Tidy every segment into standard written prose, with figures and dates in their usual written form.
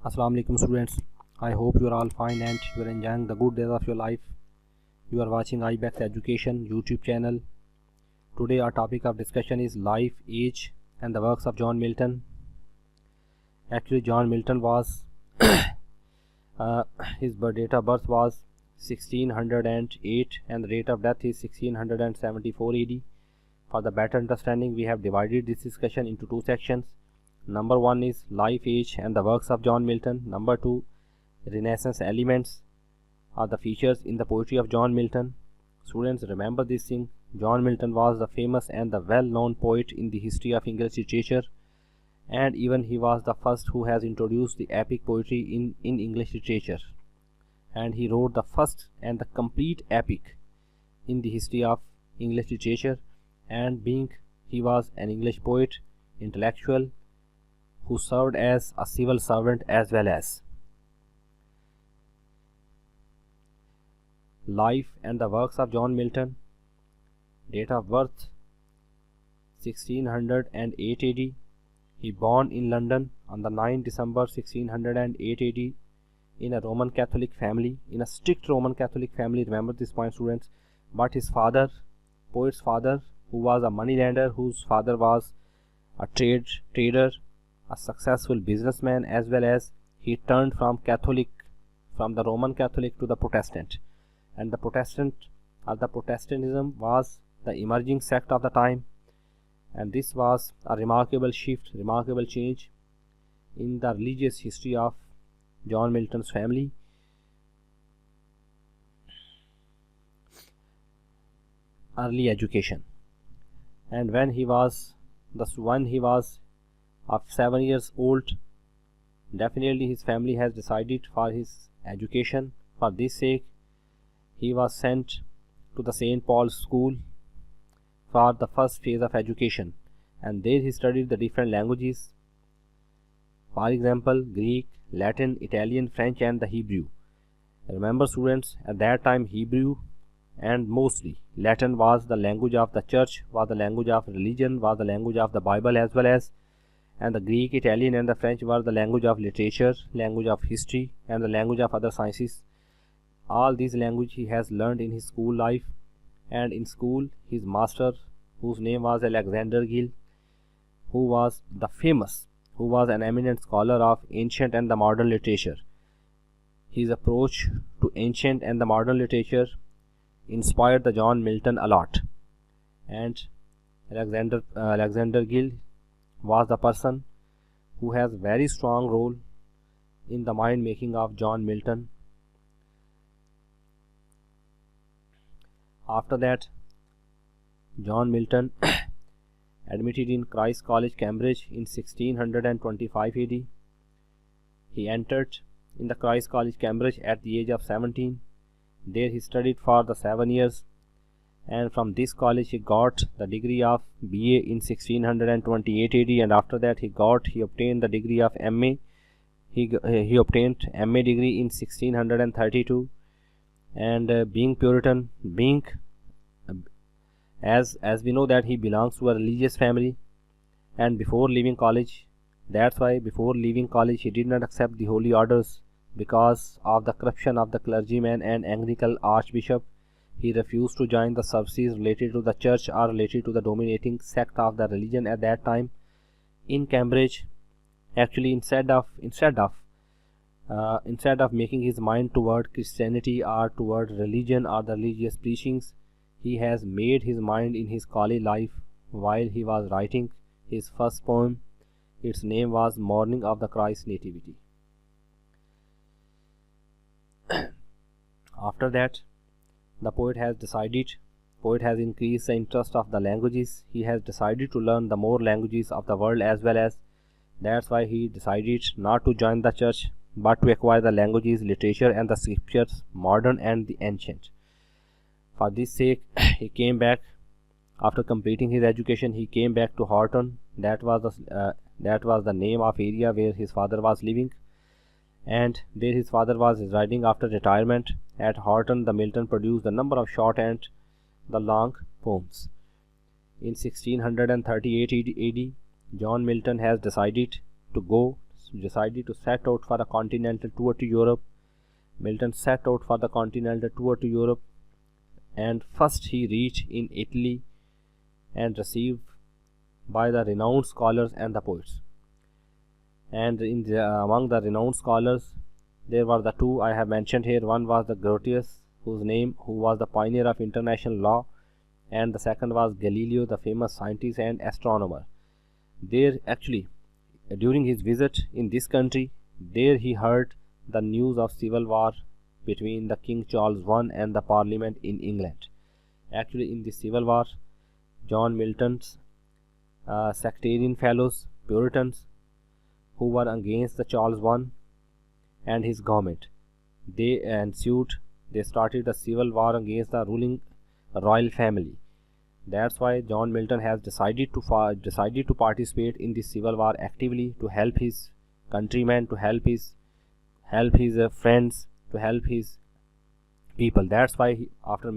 Assalamu alaikum students. I hope you are all fine and you are enjoying the good days of your life. You are watching Ibex Education YouTube channel. Today our topic of discussion is life, age and the works of John Milton. Actually John Milton was his date of birth was 1608 and the date of death is 1674 AD. For the better understanding, we have divided this discussion into two sections. Number 1 is life, age and the works of John Milton. Number 2, Renaissance elements are the features in the poetry of John Milton. Students, remember this thing. John Milton was the famous and the well-known poet in the history of English literature, and even he was the first who has introduced the epic poetry in English literature, and he wrote the first and the complete epic in the history of English literature. And being he was an English poet, intellectual, who served as a civil servant as well as. Life and the works of John Milton. Date of birth 1608 AD. He born in London on the 9th December 1608 AD in a Roman Catholic family, in a strict Roman Catholic family. Remember this point, students. But his father, poet's father, who was a moneylender, whose father was a trader, a successful businessman, as well as he turned from the Roman Catholic to the Protestant, and the Protestantism was the emerging sect of the time, and this was a remarkable shift, remarkable change in the religious history of John Milton's family. Early education, and when he was of 7 years old, definitely his family has decided for his education. For this sake, he was sent to the St. Paul's School for the first phase of education, and there he studied the different languages, for example Greek, Latin, Italian, French and the Hebrew. Remember students, at that time Hebrew and mostly Latin was the language of the church, was the language of religion, was the language of the Bible as well as, and the Greek, Italian and the French were the language of literature, language of history and the language of other sciences. All these language he has learned in his school life, and in school his master, whose name was Alexander Gill, who was an eminent scholar of ancient and the modern literature. His approach to ancient and the modern literature inspired the John Milton a lot, and Alexander Gill was the person who has very strong role in the mind making of John Milton. After that, John Milton admitted in Christ College, Cambridge in 1625 AD. He entered in the Christ College, Cambridge at the age of 17. There he studied for the 7 years, and from this college he got the degree of BA in 1628 AD, and after that he obtained the degree of MA. He obtained MA degree in 1632, and being Puritan, as we know that he belongs to a religious family, and before leaving college, that's why before leaving college he did not accept the holy orders because of the corruption of the clergyman and Anglican archbishop. He refused to join the services related to the church or related to the dominating sect of the religion at that time in Cambridge. Actually, instead of making his mind toward Christianity or toward religion or the religious preachings, he has made his mind in his college life while he was writing his first poem. Its name was Morning of the Christ Nativity. After that, the poet has increased the interest of the languages. He has decided to learn the more languages of the world as well as. That's why he decided not to join the church but to acquire the languages, literature and the scriptures, modern and the ancient. For this sake, he came back. After completing his education, he came back to Horton. That was the name of area where his father was living, and there his father was residing. After retirement at Horton, the Milton produced a number of short and the long poems. In 1638 AD, John Milton has decided to go decided to set out for a continental tour to Europe. Milton set out for the continental tour to Europe, and first he reached in Italy and received by the renowned scholars and the poets. And among the renowned scholars, there were the two I have mentioned here. One was the Grotius, who was the pioneer of international law, and the second was Galileo, the famous scientist and astronomer. There actually, during his visit in this country, there he heard the news of civil war between the King Charles I and the Parliament in England. Actually, in this civil war, John Milton's sectarian fellows, Puritans, who were against the Charles I and his government, they started a civil war against the ruling royal family. That's why John Milton has decided to participate in this civil war actively, to help his countrymen, to help his friends, to help his people. That's why after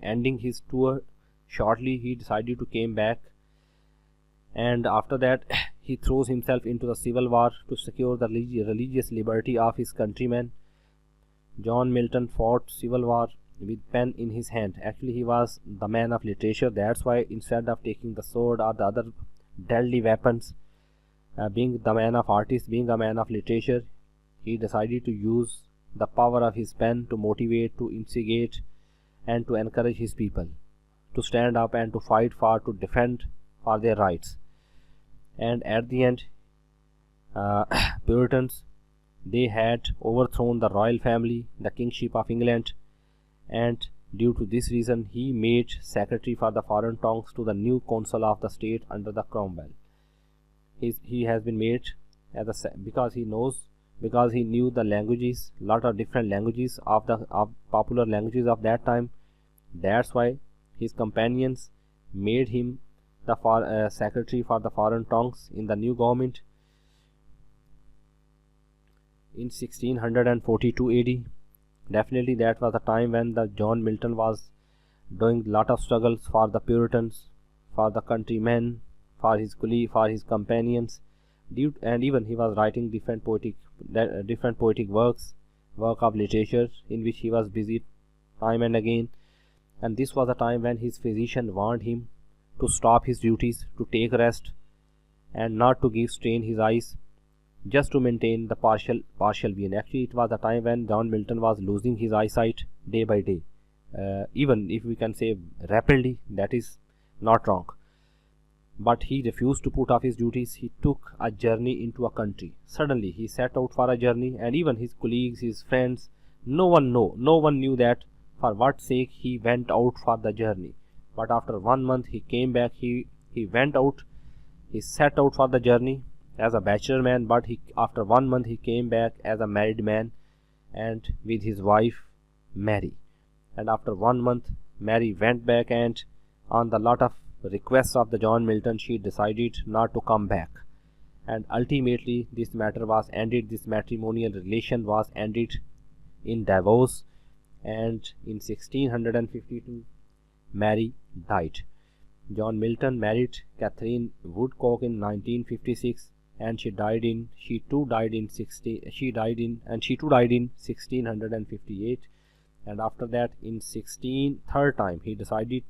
ending his tour shortly, he decided to came back, and after that he throws himself into the civil war to secure the religious liberty of his countrymen. John Milton fought civil war with pen in his hand. Actually, he was the man of literature. That's why instead of taking the sword or the other deadly weapons, being the man of artists, being a man of literature, he decided to use the power of his pen to motivate, to instigate, and to encourage his people to stand up and to fight to defend for their rights. And at the end, Puritans, they had overthrown the royal family, the kingship of England, and due to this reason he made secretary for the foreign tongues to the new council of the state under the Cromwell. He has been made as because he knew the languages, lot of different languages of popular languages of that time. That's why his companions made him the secretary for the foreign tongues in the new government. In 1642 AD, definitely that was the time when the John Milton was doing lot of struggles for the Puritans, for the countrymen, for his colleagues, for his companions, and even he was writing different poetic work of literature in which he was busy time and again. And this was a time when his physician warned him to stop his duties, to take rest, and not to give strain his eyes, just to maintain the partial vision. Actually, it was a time when John Milton was losing his eyesight day by day, even if we can say rapidly, that is not wrong. But he refused to put off his duties. He took a journey into a country. Suddenly he set out for a journey, and even his colleagues, his friends, no one knew that for what sake he went out for the journey. But after 1 month he came back. He set out for the journey as a bachelor man, but after 1 month he came back as a married man, and with his wife Mary. And after 1 month Mary went back, and on the lot of requests of the John Milton, she decided not to come back. And ultimately this matter was ended. This matrimonial relation was ended in divorce, and in 1652 Mary died. John Milton married Catherine Woodcock in 1956, and she too died in 1658. And after that, in third time he decided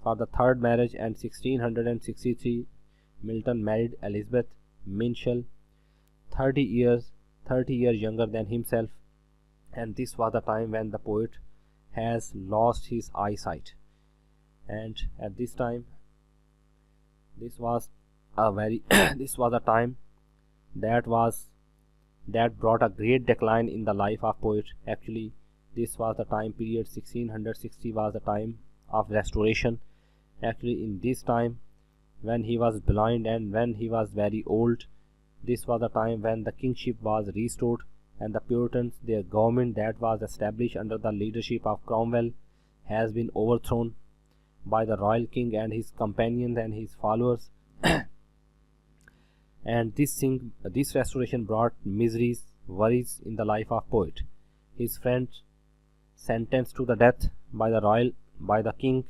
for the third marriage, and 1663 Milton married Elizabeth Minshall, 30 years younger than himself. And this was the time when the poet has lost his eyesight. And at this time, this was a time that brought a great decline in the life of poet. Actually, this was the time period 1660 was the time of restoration. Actually, in this time, when he was blind and when he was very old, this was the time when the kingship was restored, and the Puritans, their government that was established under the leadership of Cromwell, has been overthrown by the royal king and his companions and his followers. And this restoration brought miseries, worries in the life of poet. His friend sentenced to the death by the king.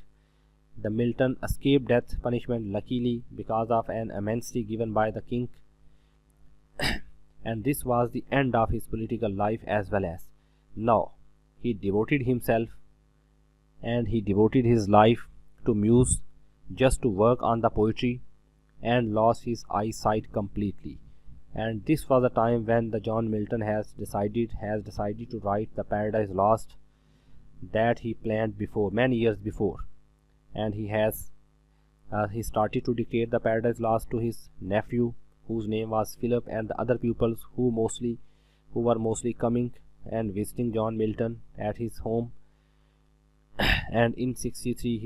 The Milton escaped death punishment luckily because of an amnesty given by the king. and this was the end of his political life as well as. Now he devoted himself and he devoted his life to muse, just to work on the poetry, and lost his eyesight completely. And this was the time when the John Milton has decided to write the Paradise Lost that he planned before, many years before. And he started to dictate the Paradise Lost to his nephew, whose name was Philip, and the other pupils who were mostly coming and visiting John Milton at his home. And in 63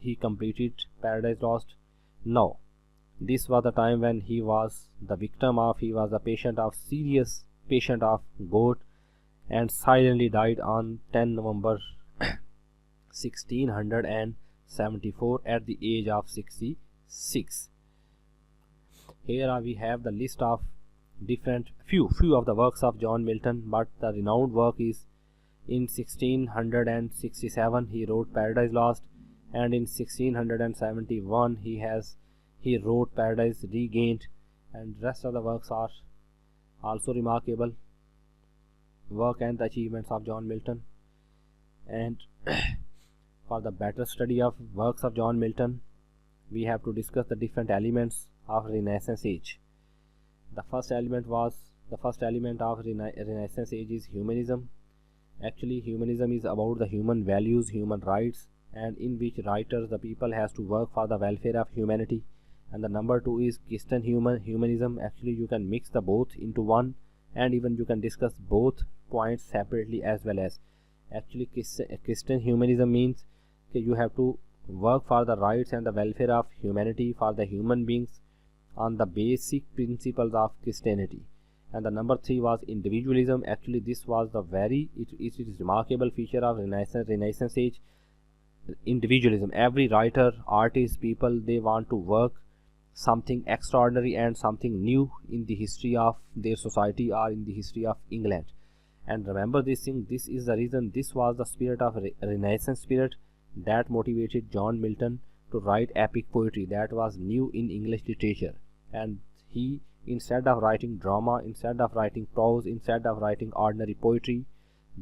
he completed Paradise Lost. Now this was the time when he was the serious patient of gout, and silently died on 10 November 1674 at the age of 66. Here we have the list of different few of the works of John Milton, but the renowned work is in 1667 he wrote Paradise Lost, and in 1671 he wrote Paradise Regained, and rest of the works are also remarkable work and the achievements of John Milton. And for the better study of works of John Milton, we have to discuss the different elements of Renaissance age. The first element of Renaissance age is humanism. Actually, humanism is about the human values, human rights, and in which writers, the people, has to work for the welfare of humanity. And the number 2 is Christian humanism. Actually, you can mix the both into one, and even you can discuss both points separately as well as. Actually, Christian humanism means that you have to work for the rights and the welfare of humanity, for the human beings, on the basic principles of Christianity. And the number 3 was individualism. Actually, this was it is remarkable feature of Renaissance age. Individualism. Every writer, artist, people, they want to work something extraordinary and something new in the history of their society or in the history of England. And remember this thing, this is the reason, this was the spirit of Renaissance spirit that motivated John Milton to write epic poetry that was new in English literature. And he, instead of writing drama, instead of writing prose, instead of writing ordinary poetry,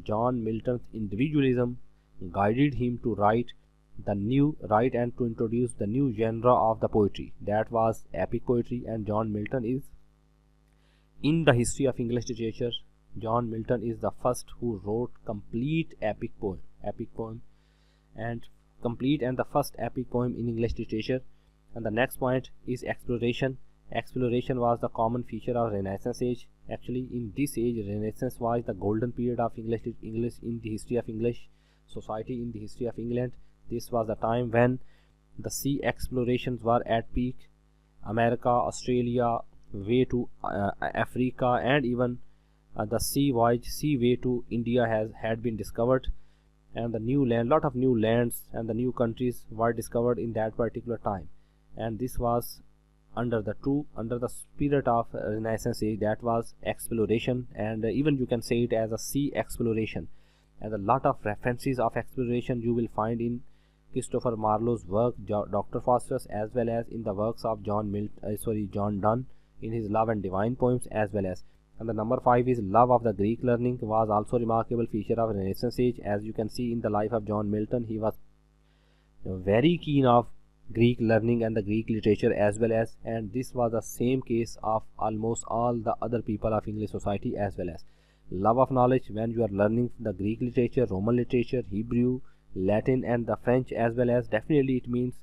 John Milton's individualism guided him to write and to introduce the new genre of the poetry, that was epic poetry. And John Milton is, in the history of English literature, John Milton is the first who wrote complete epic poem, and the first epic poem in English literature. And the next point is exploration. Exploration was the common feature of Renaissance age. Actually, in this age, Renaissance was the golden period of English in the history of English society, in the history of England. This was the time when the sea explorations were at peak. America, Australia, way to Africa, and even the sea way to India had been discovered, and lot of new lands and the new countries were discovered in that particular time. And this was under the spirit of Renaissance age, that was exploration, and even you can say it as a sea exploration. And a lot of references of exploration you will find in Christopher Marlowe's work, Dr. Faustus, as well as in the works of John Donne in his Love and Divine poems as well as. And the number 5 is love of the Greek learning, was also remarkable feature of Renaissance age. As you can see in the life of John Milton, he was very keen of Greek learning and the Greek literature as well as, and this was the same case of almost all the other people of English society as well as. Love of knowledge, when you are learning the Greek literature, Roman literature, Hebrew, Latin and the French as well as, definitely it means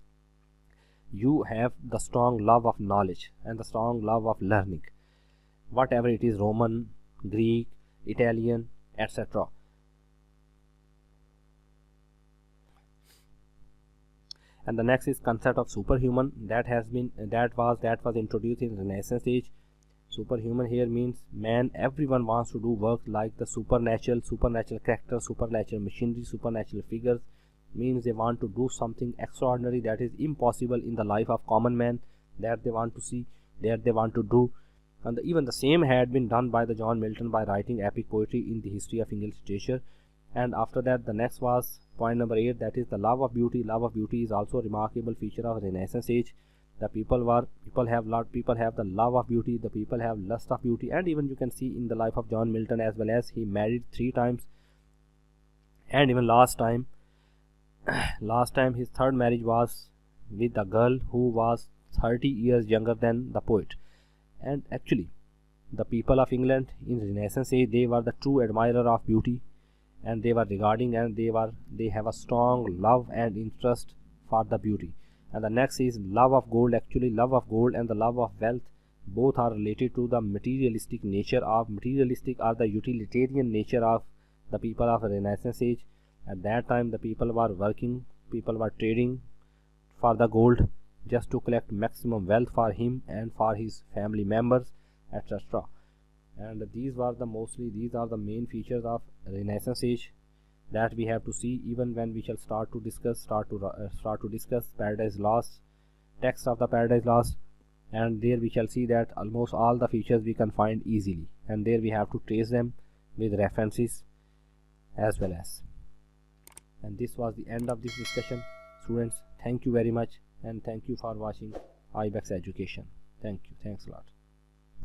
you have the strong love of knowledge and the strong love of learning, whatever it is, Roman, Greek, Italian, etc. And the next is concept of superhuman, that was introduced in Renaissance age. Superhuman here means man, everyone wants to do work like the supernatural character, supernatural machinery, supernatural figures. Means they want to do something extraordinary that is impossible in the life of common man, that they want to see, that they want to do. And even the same had been done by the John Milton by writing epic poetry in the history of English literature. And after that, the next was point number 8, that is the love of beauty. Love of beauty is also a remarkable feature of Renaissance age. The people have the love of beauty, the people have lust of beauty. And even you can see in the life of John Milton as well, as he married 3 times. And even last time his third marriage was with a girl who was 30 years younger than the poet. And actually the people of England in Renaissance age, they were the true admirer of beauty, and they were regarding, and they have a strong love and interest for the beauty. And the next is love of gold. Actually love of gold and the love of wealth, both are related to the materialistic or the utilitarian nature of the people of Renaissance age. At that time the people were working, people were trading for the gold just to collect maximum wealth for him and for his family members, etc. And these are the main features of Renaissance age that we have to see, even when we shall start to discuss Paradise Lost, text of the Paradise Lost. And there we shall see that almost all the features we can find easily, and there we have to trace them with references as well as. And this was the end of this discussion, students. Thank you very much, and thank you for watching Ibex Education. Thank you. Thanks a lot.